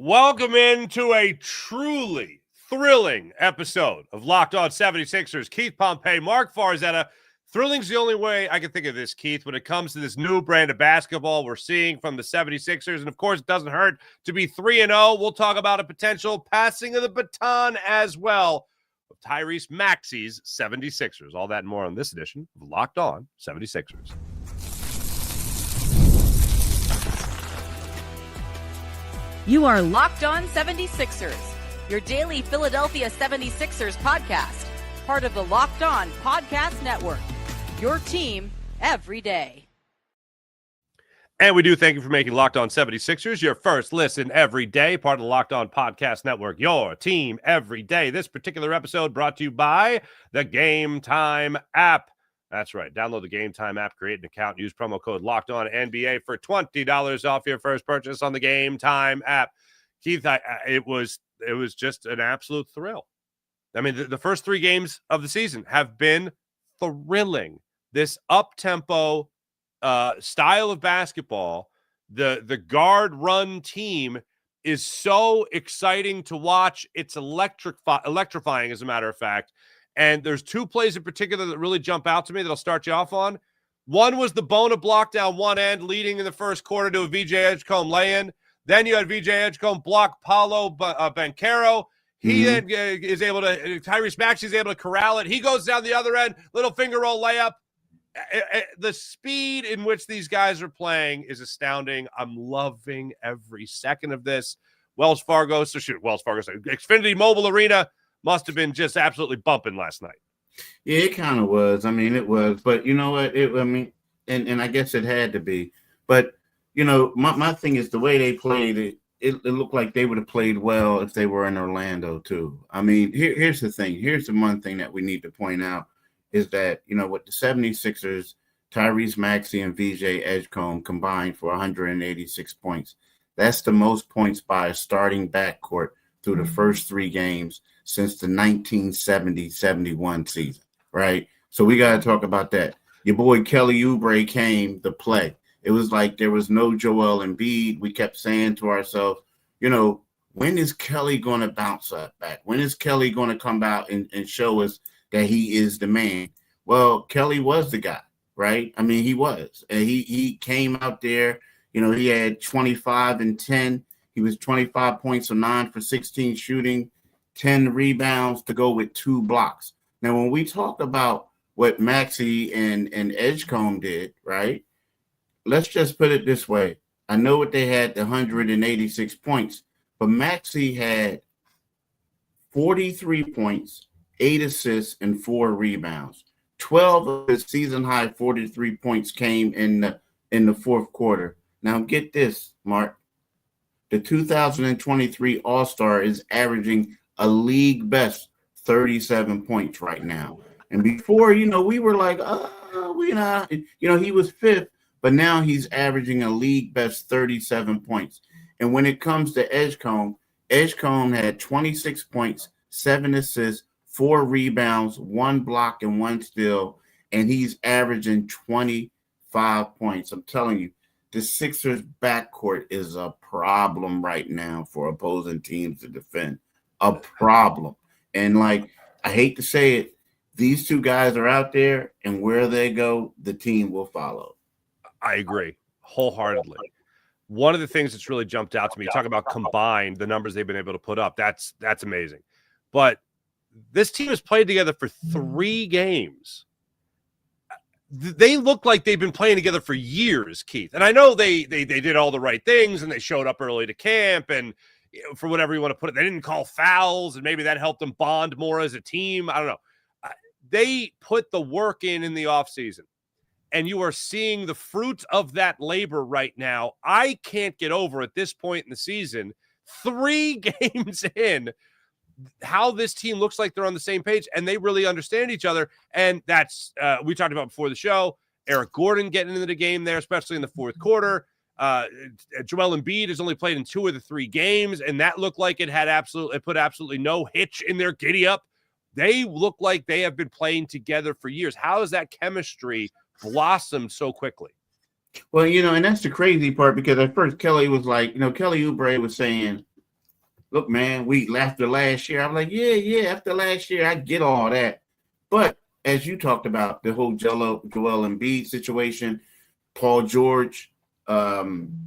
Welcome into a truly thrilling episode of Locked On 76ers. Keith Pompey, Marc Farzetta. Thrilling's the only way I can think of this, Keith, when it comes to this new brand of basketball we're seeing from the 76ers. And, of course, it doesn't hurt to be 3-0. We'll talk about a potential passing of the baton as well of Tyrese Maxey's 76ers. All that and more on this edition of Locked On 76ers. You are Locked On 76ers, your daily Philadelphia 76ers podcast, part of the Locked On Podcast Network, your team every day. And we do thank you for making Locked On 76ers your first listen every day, part of the Locked On Podcast Network, your team every day. This particular episode brought to you by the Game Time app. That's right. Download the Game Time app, create an account, use promo code LOCKEDONNBA for $20 off your first purchase on the Game Time app. Keith, it was just an absolute thrill. I mean, the first three games of the season have been thrilling. This up-tempo style of basketball, the guard-run team is so exciting to watch. It's electrifying, as a matter of fact. And there's two plays in particular that really jump out to me that I'll start you off on. One was the Bona block down one end, leading in the first quarter to a VJ Edgecombe lay-in. Then you had VJ Edgecombe block Paolo Banchero. He then is able to, Tyrese Maxey is able to corral it. He goes down the other end, little finger roll layup. The speed in which these guys are playing is astounding. I'm loving every second of this. Xfinity Mobile Arena must have been just absolutely bumping last night. Yeah, it kind of was. I mean, it was. But you know what? And I guess it had to be. But, you know, my thing is the way they played, it looked like they would have played well if they were in Orlando, too. I mean, here's the thing. Here's the one thing that we need to point out is that, you know, with the 76ers, Tyrese Maxey and VJ Edgecombe combined for 186 points. That's the most points by a starting backcourt through the first three games since the 1970-71 season, right? So we got to talk about that. Your boy Kelly Oubre came to play. It was like there was no Joel Embiid. We kept saying to ourselves, you know, when is Kelly going to bounce up back? When is Kelly going to come out and show us that he is the man? Well, Kelly was the guy, right? I mean, he was. And he came out there, you know, he had 25 and 10. He was 25 points, so 9 for 16 shooting, 10 rebounds to go with 2 blocks. Now, when we talk about what Maxey and Edgecombe did, right, let's just put it this way. I know what they had, the 186 points, but Maxey had 43 points, 8 assists, and 4 rebounds. 12 of his season-high 43 points came in the fourth quarter. Now, get this, Mark. The 2023 All-Star is averaging a league best 37 points right now. And before, you know, we were like, we not, you know, he was fifth, but now he's averaging a league best 37 points. And when it comes to Edgecombe had 26 points, 7 assists, 4 rebounds, 1 block, and 1 steal, and he's averaging 25 points. I'm telling you, the Sixers backcourt is a problem right now for opposing teams to defend. A problem. And, like, I hate to say it, these two guys are out there, and where they go, the team will follow. I agree wholeheartedly. One of the things that's really jumped out to me, talk about combined, the numbers they've been able to put up, that's amazing. But this team has played together for 3 games. They look like they've been playing together for years, Keith. And I know they did all the right things and they showed up early to camp and, you know, for whatever you want to put it, they didn't call fouls and maybe that helped them bond more as a team. I don't know. They put the work in the offseason and you are seeing the fruit of that labor right now. I can't get over at this point in the season, 3 games in, how this team looks like they're on the same page and they really understand each other. And that's, we talked about before the show, Eric Gordon getting into the game there, especially in the fourth quarter. Joel Embiid has only played in 2 of the 3 games, and that looked like it put absolutely no hitch in their giddy up. They look like they have been playing together for years. How has that chemistry blossomed so quickly? Well, you know, and that's the crazy part because at first Kelly was like, you know, Kelly Oubre was saying, look, man, after last year, I'm like, yeah, after last year, I get all that. But as you talked about, the whole Joel Embiid situation, Paul George, Jared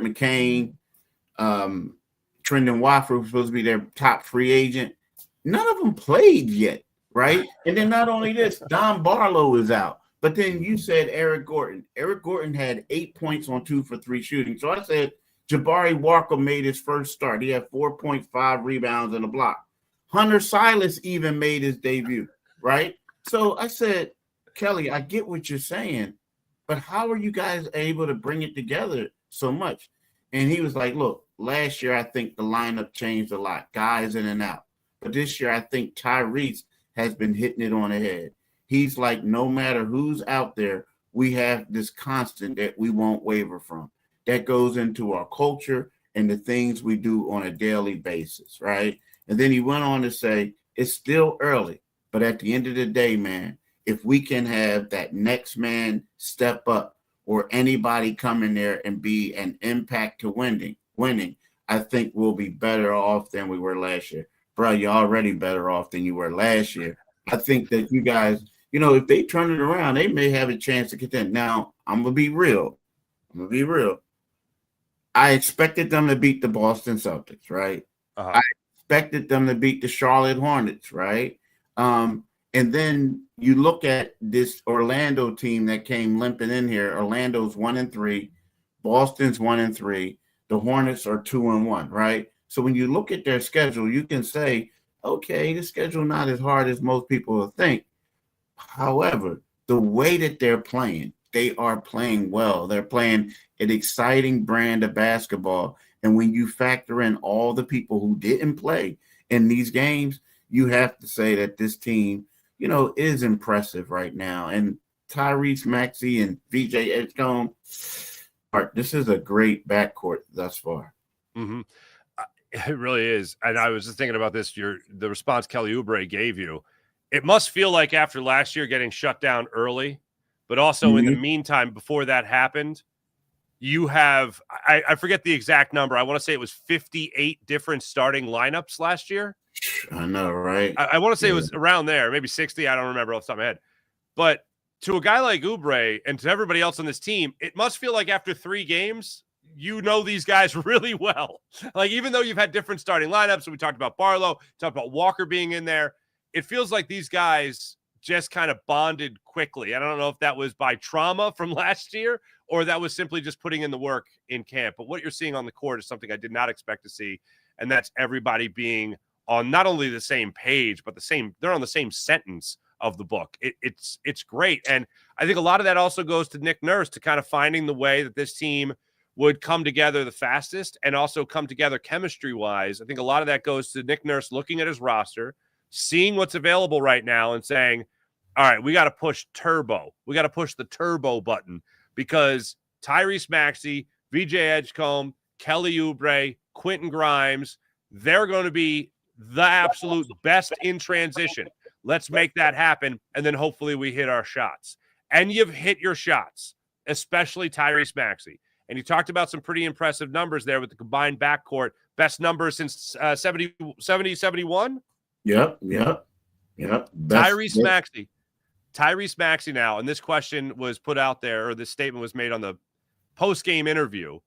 McCain, Trendon Watford was supposed to be their top free agent. None of them played yet, right? And then not only this, Don Barlow is out. But then you said Eric Gordon. Eric Gordon had 8 points on 2 for 3 shooting. So I said Jabari Walker made his first start. He had 4.5 rebounds and a block. Hunter Silas even made his debut, right? So I said, Kelly, I get what you're saying, but how are you guys able to bring it together so much? And he was like, look, last year I think the lineup changed a lot, guys in and out. But this year I think Tyrese has been hitting it on the head. He's like, no matter who's out there, we have this constant that we won't waver from. That goes into our culture and the things we do on a daily basis, right? And then he went on to say, it's still early, but at the end of the day, man, if we can have that next man step up or anybody come in there and be an impact to winning, I think we'll be better off than we were last year. Bro, you're already better off than you were last year. I think that you guys, if they turn it around, they may have a chance to contend. Now, I'm going to be real. I expected them to beat the Boston Celtics, right? I expected them to beat the Charlotte Hornets, right? And then you look at this Orlando team that came limping in here. Orlando's 1-3, Boston's 1-3, the Hornets are 2-1, right? So when you look at their schedule, you can say, okay, the schedule not as hard as most people will think. However, the way that they're playing, they are playing well. They're playing an exciting brand of basketball. And when you factor in all the people who didn't play in these games, you have to say that this team, is impressive right now. And Tyrese Maxey and VJ Edgecombe, this is a great backcourt thus far. Mm-hmm. It really is. And I was just thinking about this, the response Kelly Oubre gave you. It must feel like after last year getting shut down early, but also in the meantime, before that happened, you have, I forget the exact number. I want to say it was 58 different starting lineups last year. I know, right? I want to say it was around there, maybe 60. I don't remember off the top of my head. But to a guy like Oubre and to everybody else on this team, it must feel like after 3 games, these guys really well. Like, even though you've had different starting lineups, and we talked about Barlow, talked about Walker being in there, it feels like these guys just kind of bonded quickly. I don't know if that was by trauma from last year or that was simply just putting in the work in camp. But what you're seeing on the court is something I did not expect to see, and that's everybody being on not only the same page, but they're on the same sentence of the book. It's great. And I think a lot of that also goes to Nick Nurse, to kind of finding the way that this team would come together the fastest and also come together chemistry-wise. I think a lot of that goes to Nick Nurse looking at his roster, seeing what's available right now and saying, all right, we got to push turbo. We got to push the turbo button because Tyrese Maxey, VJ Edgecombe, Kelly Oubre, Quentin Grimes, they're going to be the absolute best in transition. Let's make that happen, and then hopefully we hit our shots. And you've hit your shots, especially Tyrese Maxey. And you talked about some pretty impressive numbers there with the combined backcourt. Best numbers since 70-71? Yep. Tyrese Maxey now, and this question was put out there, or this statement was made on the post-game interview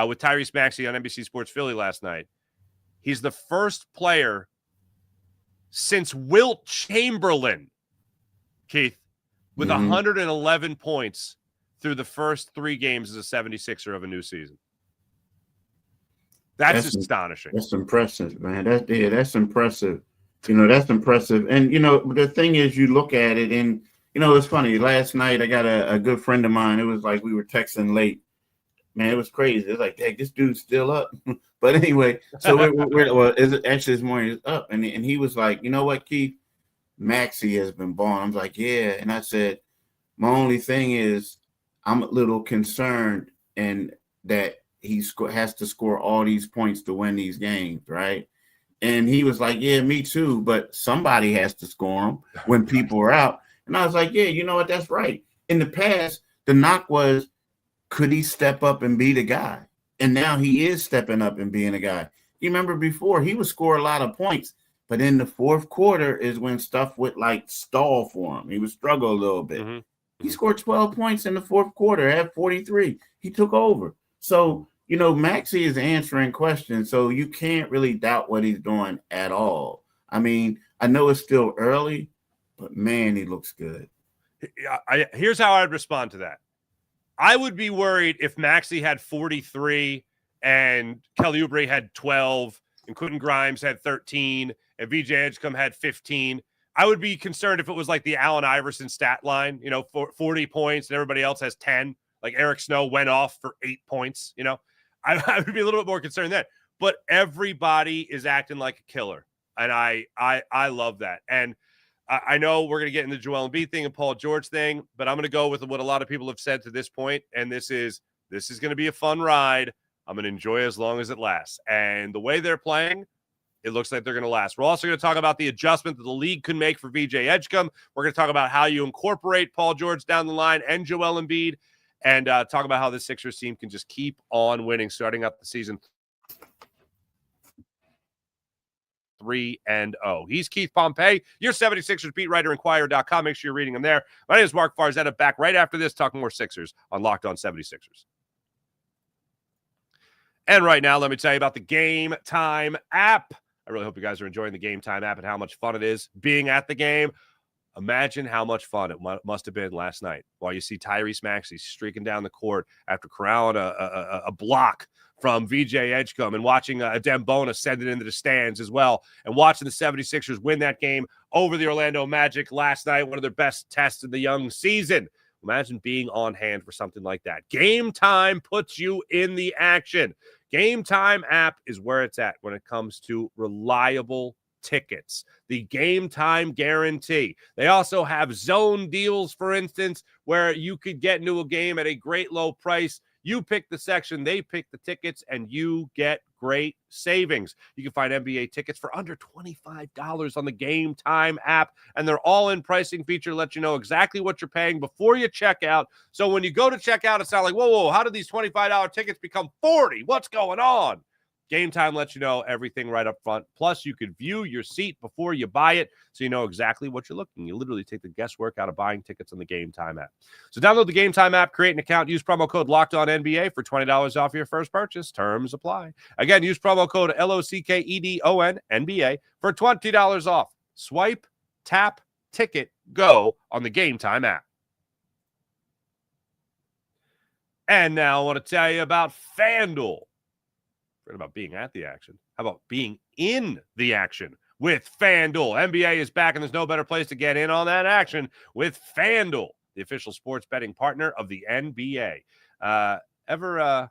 with Tyrese Maxey on NBC Sports Philly last night. He's the first player since Wilt Chamberlain, Keith, with 111 points through the first 3 games as a 76er of a new season. That's astonishing. That's impressive, man. That's impressive. That's impressive. And, the thing is, you look at it and, it's funny. Last night, I got a good friend of mine. It was like we were texting late. Man, it was crazy. It's like, hey, this dude's still up. But anyway, so this morning is up. And he was like, you know what, Keith? Maxey has been balling. I was like, yeah. And I said, my only thing is I'm a little concerned and that he has to score all these points to win these games, right? And he was like, yeah, me too. But somebody has to score them when people are out. And I was like, yeah, you know what? That's right. In the past, the knock was, could he step up and be the guy? And now he is stepping up and being a guy. You remember before he would score a lot of points, but in the fourth quarter is when stuff would like stall for him. He would struggle a little bit. Mm-hmm. He scored 12 points in the fourth quarter, had 43. He took over. So, Maxey is answering questions, so you can't really doubt what he's doing at all. I mean, I know it's still early, but man, he looks good. Here's how I'd respond to that. I would be worried if Maxey had 43 and Kelly Oubre had 12 and Quentin Grimes had 13 and VJ Edgecombe had 15. I would be concerned if it was like the Allen Iverson stat line, 40 points and everybody else has 10. Like Eric Snow went off for 8 points, I would be a little bit more concerned then. But everybody is acting like a killer. And I love that. And I know we're going to get into the Joel Embiid thing and Paul George thing, but I'm going to go with what a lot of people have said to this point, and this is going to be a fun ride. I'm going to enjoy it as long as it lasts. And the way they're playing, it looks like they're going to last. We're also going to talk about the adjustment that the league can make for VJ Edgecombe. We're going to talk about how you incorporate Paul George down the line and Joel Embiid, and talk about how the Sixers team can just keep on winning starting up the season 3-0. He's Keith Pompey, your 76ers beat writer, Inquirer.com. Make sure you're reading him there. My name is Marc Farzetta. Back right after this, talking more Sixers on Locked On 76ers. And right now, let me tell you about the Game Time app. I really hope you guys are enjoying the Game Time app and how much fun it is being at the game. Imagine how much fun it must have been last night while you see Tyrese Maxey streaking down the court after corralling a block from VJ Edgecombe and watching Dembona send it into the stands as well, and watching the 76ers win that game over the Orlando Magic last night, one of their best tests in the young season. Imagine being on hand for something like that. Game Time puts you in the action. Game Time app is where it's at when it comes to reliable tickets. The Game Time guarantee. They also have zone deals, for instance, where you could get into a game at a great low price. You pick the section, they pick the tickets, and you get great savings. You can find NBA tickets for under $25 on the Game Time app, and their all-in pricing feature lets you know exactly what you're paying before you check out. So when you go to check out, it's not like, whoa, how did these $25 tickets become $40? What's going on? Game Time lets you know everything right up front. Plus, you could view your seat before you buy it, so you know exactly what you're looking. You literally take the guesswork out of buying tickets on the Game Time app. So download the Game Time app, create an account, use promo code LOCKEDONNBA for $20 off your first purchase. Terms apply. Again, use promo code LOCKEDONNBA for $20 off. Swipe, tap, ticket, go on the Game Time app. And now I want to tell you about FanDuel. Forget about being at the action. How about being in the action with FanDuel? NBA is back, and there's no better place to get in on that action with FanDuel, the official sports betting partner of the NBA. Ever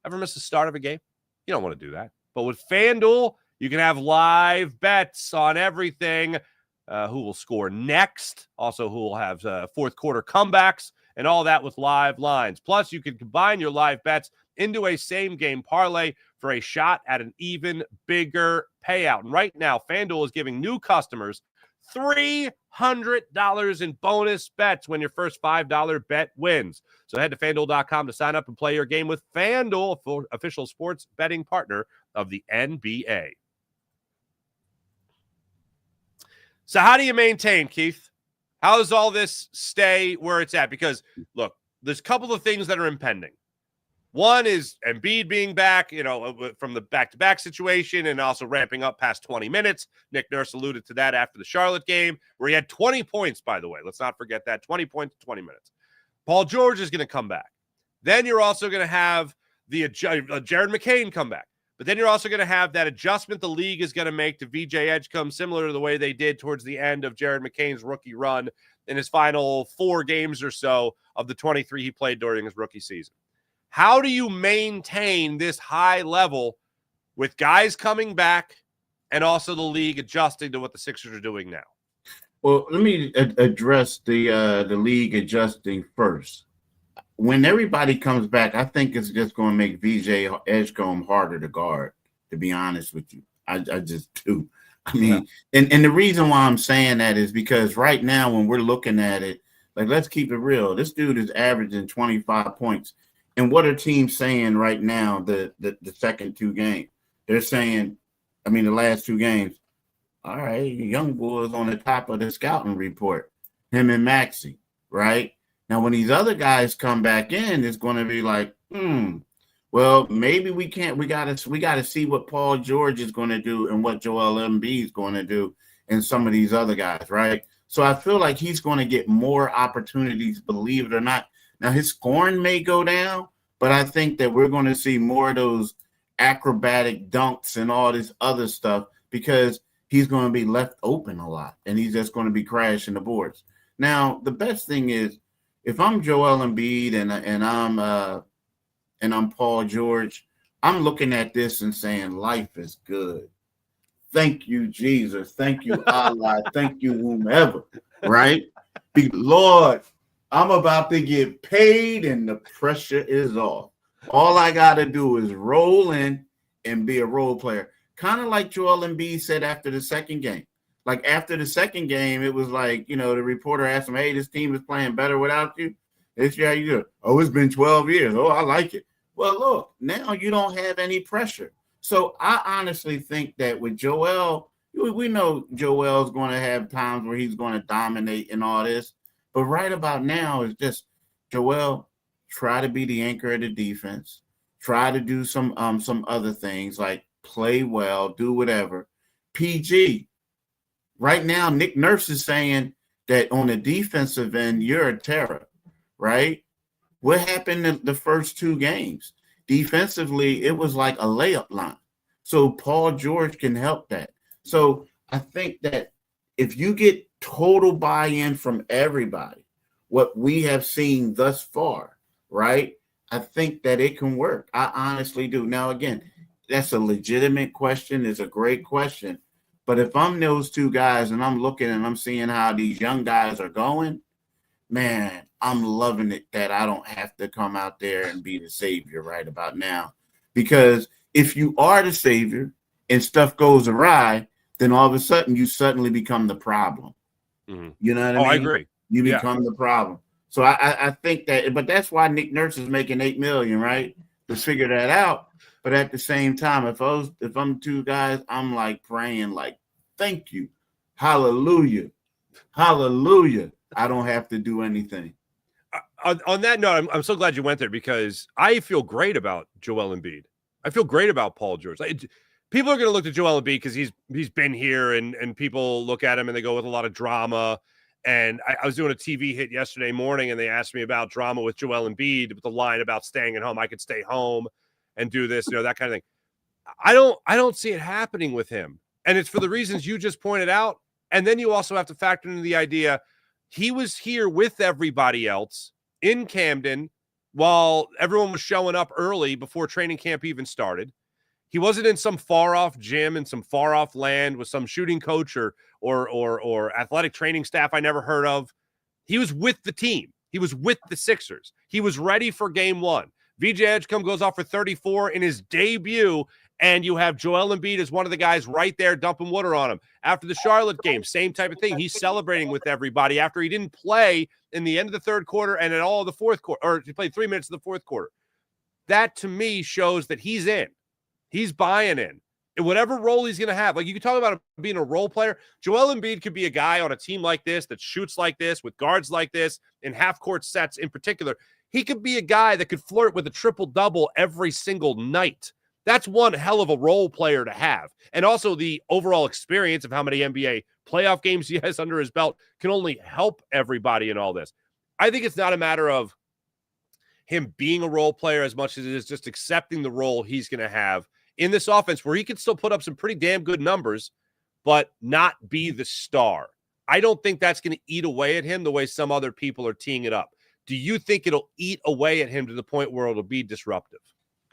miss the start of a game? You don't want to do that. But with FanDuel, you can have live bets on everything. Who will score next? Also, who will have fourth quarter comebacks and all that with live lines. Plus, you can combine your live bets into a same-game parlay for a shot at an even bigger payout. And right now, FanDuel is giving new customers $300 in bonus bets when your first $5 bet wins. So head to FanDuel.com to sign up and play your game with FanDuel, official sports betting partner of the NBA. So how do you maintain, Keith? How does all this stay where it's at? Because, look, there's a couple of things that are impending. One is Embiid being back, from the back-to-back situation and also ramping up past 20 minutes. Nick Nurse alluded to that after the Charlotte game, where he had 20 points, by the way. Let's not forget that. 20 points in 20 minutes. Paul George is going to come back. Then you're also going to have the Jared McCain come back. But then you're also going to have that adjustment the league is going to make to VJ Edgecombe, similar to the way they did towards the end of Jared McCain's rookie run in his final 4 games or so of the 23 he played during his rookie season. How do you maintain this high level with guys coming back and also the league adjusting to what the Sixers are doing now? Well, let me address the league adjusting first. When everybody comes back, I think it's just going to make VJ Edgecombe harder to guard, to be honest with you. I just do. I mean, yeah. And the reason why I'm saying that is because right now when we're looking at it, like, let's keep it real. This dude is averaging 25 points. And what are teams saying right now, the second 2 games? they're saying, I mean, the last 2 games, all right, young boys on the top of the scouting report, him and Maxey, right? Now, when these other guys come back in, it's going to be like, well, maybe we can't. We gotta see what Paul George is going to do and what Joel Embiid is going to do and some of these other guys, right? So I feel like he's going to get more opportunities, believe it or not. Now, his scoring may go down, but I think that we're going to see more of those acrobatic dunks and all this other stuff because he's going to be left open a lot, and he's just going to be crashing the boards. Now, the best thing is, if I'm Joel Embiid and I'm Paul George, I'm looking at this and saying, life is good. Thank you, Jesus. Thank you, Allah. Thank you, whomever, right? Lord, I'm about to get paid and the pressure is off. All I got to do is roll in and be a role player. Kind of like Joel Embiid said after the second game. Like after the second game, it was like, the reporter asked him, hey, this team is playing better without you. This year, how you do? Oh, it's been 12 years. Oh, I like it. Well, look, now you don't have any pressure. So I honestly think that with Joel, we know Joel's going to have times where he's going to dominate and all this. But right about now is just, Joel, try to be the anchor of the defense. Try to do some other things like play well, do whatever. PG, right now, Nick Nurse is saying that on the defensive end, you're a terror, right? What happened in the first 2 games? Defensively, it was like a layup line. So Paul George can help that. So I think that if you get total buy-in from everybody, what we have seen thus far, right? I think that it can work. I honestly do. Now, again, that's a legitimate question. It's a great question. But if I'm those 2 guys and I'm looking and I'm seeing how these young guys are going, man, I'm loving it that I don't have to come out there and be the savior right about now. Because if you are the savior and stuff goes awry, then all of a sudden you suddenly become the problem. Mm-hmm. You know what I mean? I agree. You become the problem. So I think that, but that's why Nick Nurse is making $8 million, right? To figure that out. But at the same time, if I'm 2 guys, I'm like praying, like, thank you, hallelujah, hallelujah. I don't have to do anything. On that note, I'm so glad you went there because I feel great about Joel Embiid. I feel great about Paul George. People are going to look at Joel Embiid because he's been here and people look at him and they go with a lot of drama. And I was doing a TV hit yesterday morning and they asked me about drama with Joel Embiid with the line about staying at home. I could stay home and do this, that kind of thing. I don't see it happening with him. And it's for the reasons you just pointed out. And then you also have to factor in the idea he was here with everybody else in Camden while everyone was showing up early before training camp even started. He wasn't in some far-off gym in some far-off land with some shooting coach or athletic training staff I never heard of. He was with the team. He was with the Sixers. He was ready for game 1. VJ Edgecombe goes off for 34 in his debut, and you have Joel Embiid as one of the guys right there dumping water on him. After the Charlotte game, same type of thing. He's celebrating with everybody after he didn't play in the end of the third quarter and at all of the fourth quarter, or he played 3 minutes of the fourth quarter. That, to me, shows that he's in. He's buying in. In whatever role he's going to have. Like, you can talk about him being a role player. Joel Embiid could be a guy on a team like this that shoots like this, with guards like this, in half-court sets in particular. He could be a guy that could flirt with a triple-double every single night. That's one hell of a role player to have. And also the overall experience of how many NBA playoff games he has under his belt can only help everybody in all this. I think it's not a matter of him being a role player as much as it is just accepting the role he's going to have in this offense where he can still put up some pretty damn good numbers, but not be the star. I don't think that's going to eat away at him the way some other people are teeing it up. Do you think it'll eat away at him to the point where it'll be disruptive?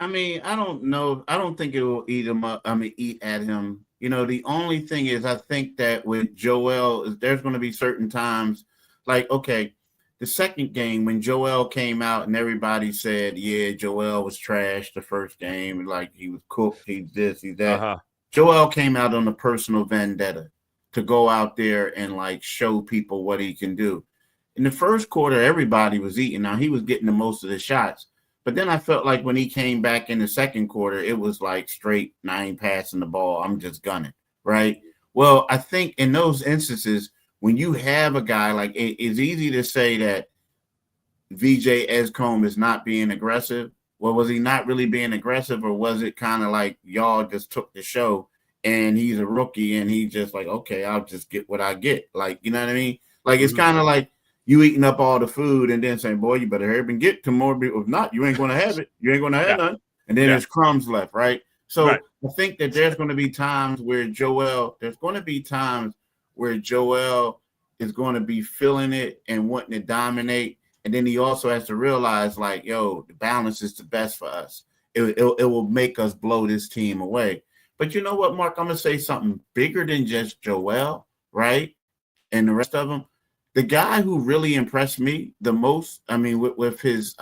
I mean, I don't know. I don't think it will eat him up. Eat at him. The only thing is I think that with Joel, there's going to be certain times like, okay, the second game when Joel came out and everybody said, yeah, Joel was trash the first game. Like he was cooked. He's this, he's that. Uh-huh. Joel came out on a personal vendetta to go out there and like show people what he can do. In the first quarter, everybody was eating. Now he was getting the most of the shots. But then I felt like when he came back in the second quarter, it was like straight, I ain't passing the ball. I'm just gunning, right? Well, I think in those instances, when you have a guy like it's easy to say that VJ Edgecombe is not being aggressive. Well, was he not really being aggressive, or was it kind of like y'all just took the show and he's a rookie and he's just like, okay, I'll just get what I get. Like, you know what I mean? Like, it's kind of like you eating up all the food and then saying, boy, you better hurry up and get to more. If not, you ain't going to have it. You ain't going to have none. And then there's crumbs left, right? So I think that there's going to be times where Joel is going to be feeling it and wanting to dominate. And then he also has to realize, like, yo, the balance is the best for us. It will make us blow this team away. But you know what, Mark? I'm going to say something bigger than just Joel, right? And the rest of them. The guy who really impressed me the most, I mean, with his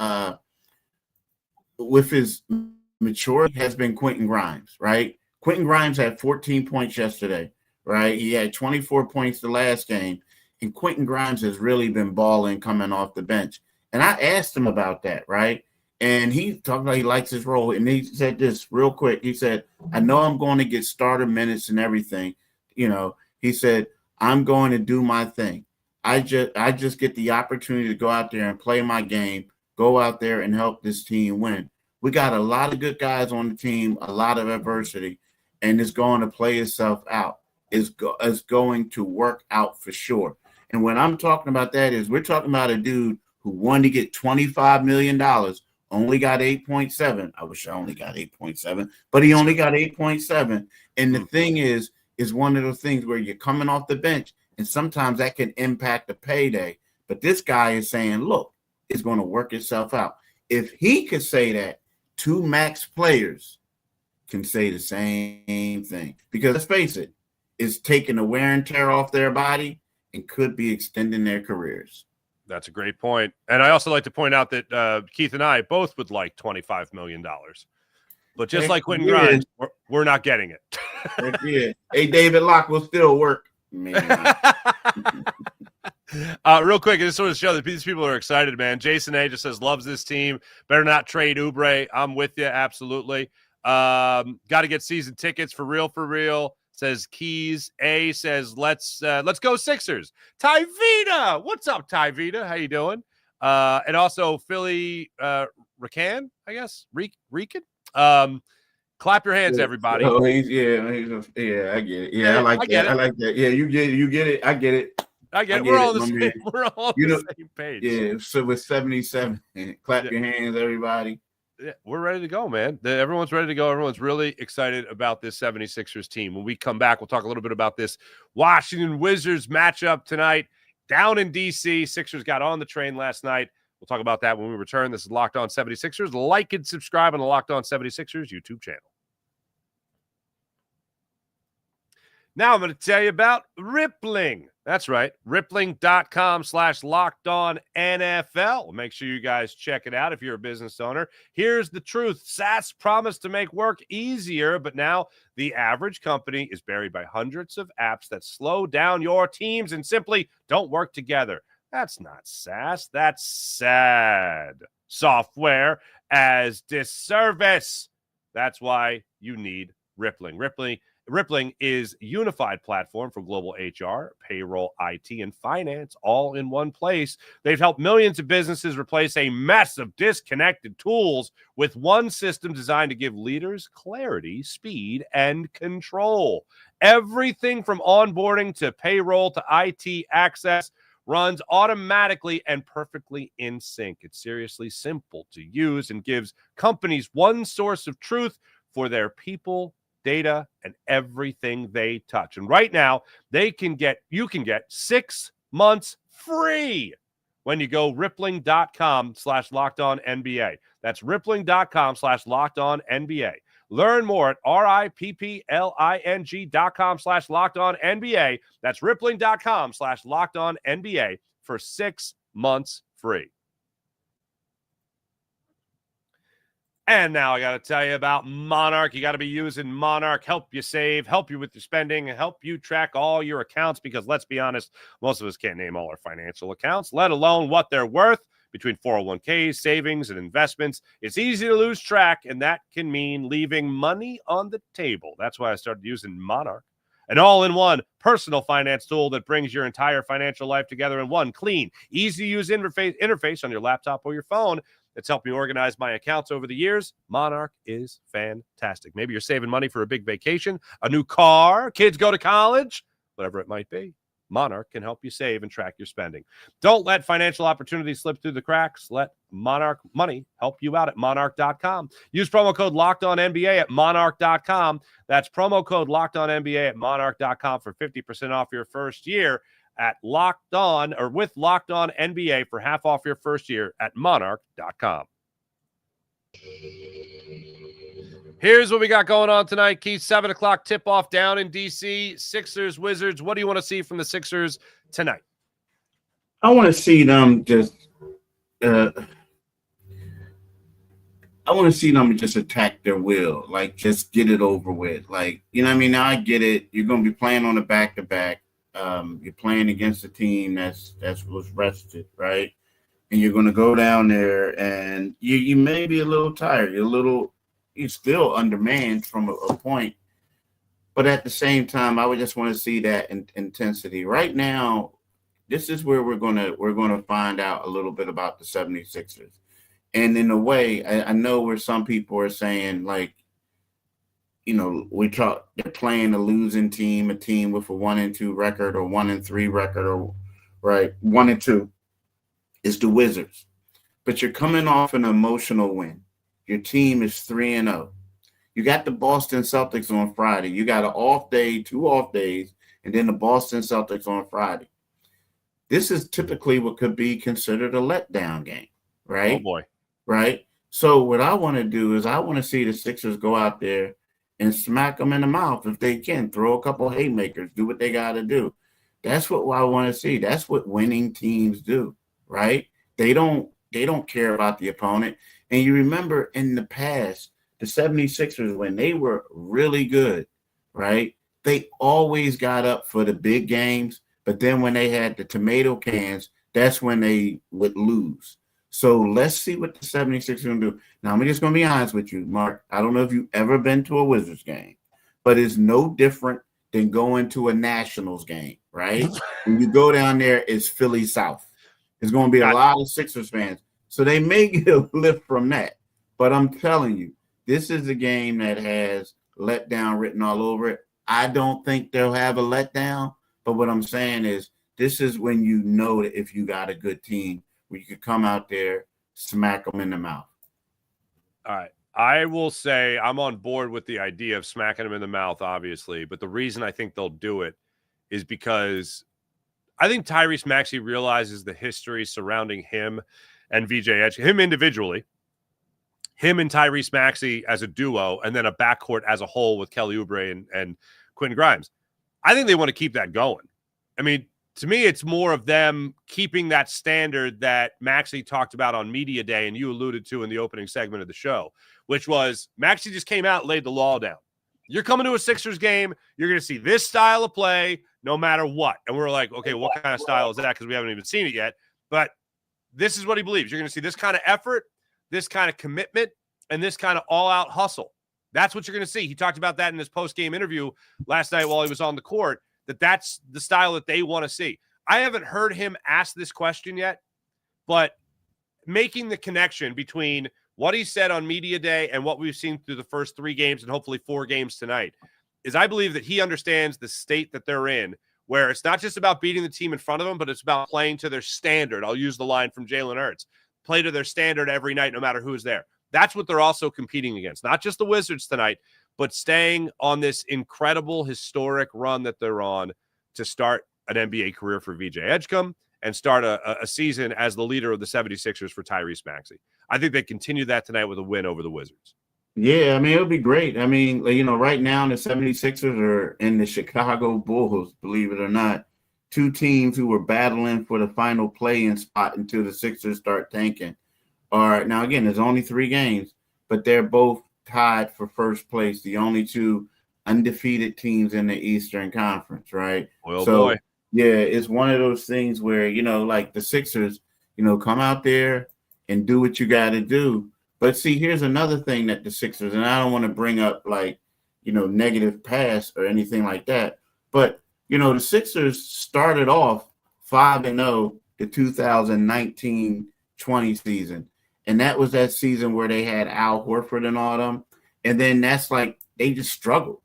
maturity has been Quentin Grimes, right? Quentin Grimes had 14 points yesterday, right? He had 24 points the last game. And Quentin Grimes has really been balling coming off the bench. And I asked him about that, right? And he talked about he likes his role. And he said this real quick. He said, I know I'm going to get starter minutes and everything. You know, he said, I'm going to do my thing. I just get the opportunity to go out there and play my game, go out there and help this team win. We got a lot of good guys on the team, a lot of adversity, and it's going to play itself out. It's going to work out for sure. And when I'm talking about that is we're talking about a dude who wanted to get $25 million, only got 8.7. I wish I only got 8.7, but he only got 8.7. And the thing is one of those things where you're coming off the bench, and sometimes that can impact the payday. But this guy is saying, look, it's going to work itself out. If he could say that, two max players can say the same thing. Because let's face it, it's taking the wear and tear off their body and could be extending their careers. That's a great point. And I also like to point out that Keith and I both would like $25 million. But just like Quentin Grimes, we're not getting it. Yeah. Hey, David Locke will still work. Man. Real quick, I just want to show that these people are excited, man. Jason A just says, loves this team. Better not trade Oubre. I'm with you. Absolutely. Got to get season tickets for real. Says Keys. A says, let's go Sixers. Tyvita. What's up, Tyvita? How you doing? And also Philly Rican, I guess. Rican. Clap your hands, everybody. Oh, I get it. Yeah, I like that. I like that. Yeah, you get it. I get it. We're all on the same page. Yeah, so with 77, clap your hands, everybody. Yeah, we're ready to go, man. Everyone's ready to go. Everyone's really excited about this 76ers team. When we come back, we'll talk a little bit about this Washington Wizards matchup tonight down in D.C. Sixers got on the train last night. We'll talk about that when we return. This is Locked On 76ers. Like and subscribe on the Locked On 76ers YouTube channel. Now I'm going to tell you about Rippling. That's right. Rippling.com/LockedOnNFL. Make sure you guys check it out if you're a business owner. Here's the truth. SaaS promised to make work easier, but now the average company is buried by hundreds of apps that slow down your teams and simply don't work together. That's not SaaS. That's sad. Software as disservice. That's why you need Rippling. Rippling is a unified platform for global HR, payroll, IT, and finance all in one place. They've helped millions of businesses replace a mess of disconnected tools with one system designed to give leaders clarity, speed, and control. Everything from onboarding to payroll to IT access runs automatically and perfectly in sync. It's seriously simple to use and gives companies one source of truth for their people, data, and everything they touch. And right now, you can get 6 months free when you go rippling.com/LockedOnNBA. That's rippling.com/LockedOnNBA. Learn more at rippling.com/LockedOnNBA. That's rippling.com/LockedOnNBA for 6 months free. And now I got to tell you about Monarch. You got to be using Monarch. Help you save, help you with your spending, help you track all your accounts because let's be honest, most of us can't name all our financial accounts, let alone what they're worth between 401ks, savings, and investments. It's easy to lose track, and that can mean leaving money on the table. That's why I started using Monarch, an all-in-one personal finance tool that brings your entire financial life together in one clean, easy-to-use interface on your laptop or your phone. It's helped me organize my accounts over the years. Monarch is fantastic. Maybe you're saving money for a big vacation, a new car, kids go to college, whatever it might be. Monarch can help you save and track your spending. Don't let financial opportunities slip through the cracks. Let Monarch Money help you out at monarch.com. Use promo code LOCKEDONNBA at monarch.com. That's promo code LOCKEDONNBA at monarch.com for 50% off your first year at Locked On, or with Locked On NBA for half off your first year at monarch.com. Here's what we got going on tonight, Keith. 7 o'clock tip-off down in D.C. Sixers, Wizards. What do you want to see from the Sixers tonight? I want to see them just attack their will, like just get it over with. Like, you know what I mean? Now I get it. You're going to be playing on a back-to-back. You're playing against a team that was rested, right? And you're going to go down there, and you may be a little tired. You're still undermanned from a point, but at the same time, I would just want to see that intensity. Right now, this is where we're gonna find out a little bit about the 76ers. And in a way, I know where some people are saying, like, you know, they're playing a losing team, a team with a 1-2 record or 1-3 record, or right, 1-2. It's the Wizards, but you're coming off an emotional win. Your team is 3-0. You got the Boston Celtics on Friday. You got an off day, 2 off days, and then the Boston Celtics on Friday. This is typically what could be considered a letdown game, right? Oh, boy. Right? So what I want to do is I want to see the Sixers go out there and smack them in the mouth if they can. Throw a couple haymakers, do what they got to do. That's what I want to see. That's what winning teams do, right? They don't care about the opponent. And you remember in the past, the 76ers, when they were really good, right, they always got up for the big games. But then when they had the tomato cans, that's when they would lose. So let's see what the 76ers are going to do. Now, I'm just going to be honest with you, Mark. I don't know if you've ever been to a Wizards game, but it's no different than going to a Nationals game, right? When you go down there, it's Philly South. There's going to be a lot of Sixers fans. So they may get a lift from that. But I'm telling you, this is a game that has letdown written all over it. I don't think they'll have a letdown. But what I'm saying is this is when you know that if you got a good team, where you could come out there, smack them in the mouth. All right. I will say I'm on board with the idea of smacking them in the mouth, obviously. But the reason I think they'll do it is because I think Tyrese Maxey realizes the history surrounding him and VJ Edgecombe, him individually, him and Tyrese Maxey as a duo, and then a backcourt as a whole with Kelly Oubre and Quentin Grimes. I think they want to keep that going. I mean, to me, it's more of them keeping that standard that Maxey talked about on Media Day and you alluded to in the opening segment of the show, which was Maxey just came out and laid the law down. You're coming to a Sixers game, you're going to see this style of play no matter what. And we're like, okay, what kind of style is that? Because we haven't even seen it yet. But this is what he believes. You're going to see this kind of effort, this kind of commitment, and this kind of all-out hustle. That's what you're going to see. He talked about that in his post-game interview last night while he was on the court, that's the style that they want to see. I haven't heard him ask this question yet, but making the connection between what he said on Media Day and what we've seen through the first 3 games and hopefully 4 games tonight is I believe that he understands the state that they're in, where it's not just about beating the team in front of them, but it's about playing to their standard. I'll use the line from Jalen Hurts. Play to their standard every night, no matter who's there. That's what they're also competing against. Not just the Wizards tonight, but staying on this incredible historic run that they're on to start an NBA career for VJ Edgecombe and start a season as the leader of the 76ers for Tyrese Maxey. I think they continue that tonight with a win over the Wizards. Yeah, I mean, it'll be great. I mean, you know, right now the 76ers are in the Chicago Bulls, believe it or not. 2 teams who were battling for the final play-in spot until the Sixers start tanking. All right, now, again, there's only 3 games, but they're both tied for first place, the only 2 undefeated teams in the Eastern Conference, right? Well, so, boy. Yeah, it's one of those things where, you know, like the Sixers, come out there and do what you got to do. But see, here's another thing that the Sixers, and I don't want to bring up like, negative past or anything like that. But, the Sixers started off 5-0 the 2019-20 season. And that was that season where they had Al Horford and all them. And then that's like they just struggled.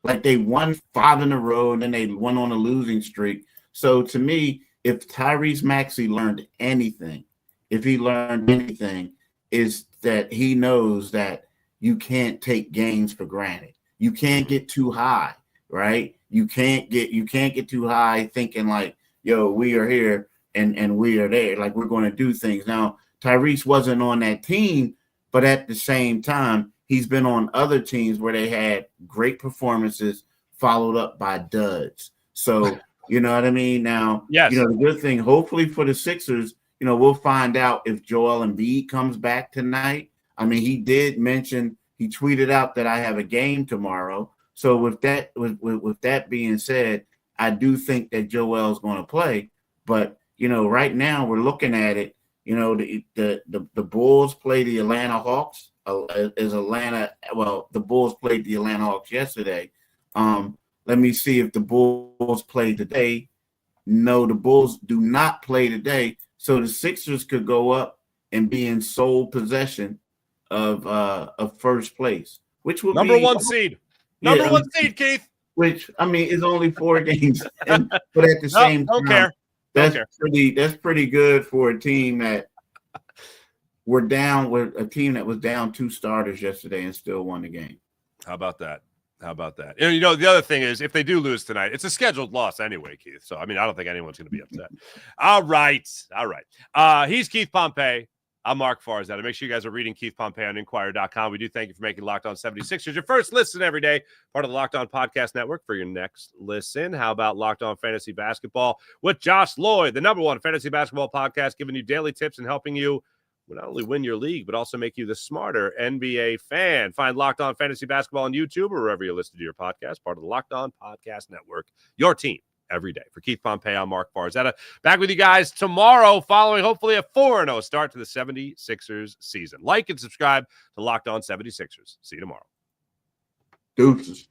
Like they won 5 in a row and then they went on a losing streak. So to me, if Tyrese Maxey learned anything, is that he knows that you can't take games for granted. You can't get too high, right? You can't get too high thinking like, yo, we are here and we are there. Like we're going to do things. Now, Tyrese wasn't on that team, but at the same time, he's been on other teams where they had great performances followed up by duds. So, you know what I mean? Now, yes. The good thing, hopefully for the Sixers, we'll find out if Joel Embiid comes back tonight. I mean, he did mention, he tweeted out that I have a game tomorrow. So with that being said, I do think that Joel's going to play. But, right now we're looking at it, the Bulls play the Atlanta Hawks. The Bulls played the Atlanta Hawks yesterday. Let me see if the Bulls play today. No, the Bulls do not play today. So the Sixers could go up and be in sole possession of first place, which would number be one seed. Number one seed, Keith. Which is only 4 games, but at the same time, that's pretty good for a team that we're down with a team that was down 2 starters yesterday and still won the game. How about that? The other thing is, if they do lose tonight, it's a scheduled loss anyway, Keith. So, I mean, I don't think anyone's going to be upset. All right. He's Keith Pompey. I'm Marc Farzetta. Make sure you guys are reading Keith Pompey on Inquirer.com. We do thank you for making Locked On 76ers your first listen every day, part of the Locked On Podcast Network for your next listen. How about Locked On Fantasy Basketball with Josh Lloyd, the number 1 fantasy basketball podcast, giving you daily tips and helping you not only win your league, but also make you the smarter NBA fan. Find Locked On Fantasy Basketball on YouTube or wherever you listen to your podcast, part of the Locked On Podcast Network, your team every day. For Keith Pompey, I'm Marc Farzetta. Back with you guys tomorrow, following hopefully a 4-0 start to the 76ers season. Like and subscribe to Locked On 76ers. See you tomorrow. Deuces.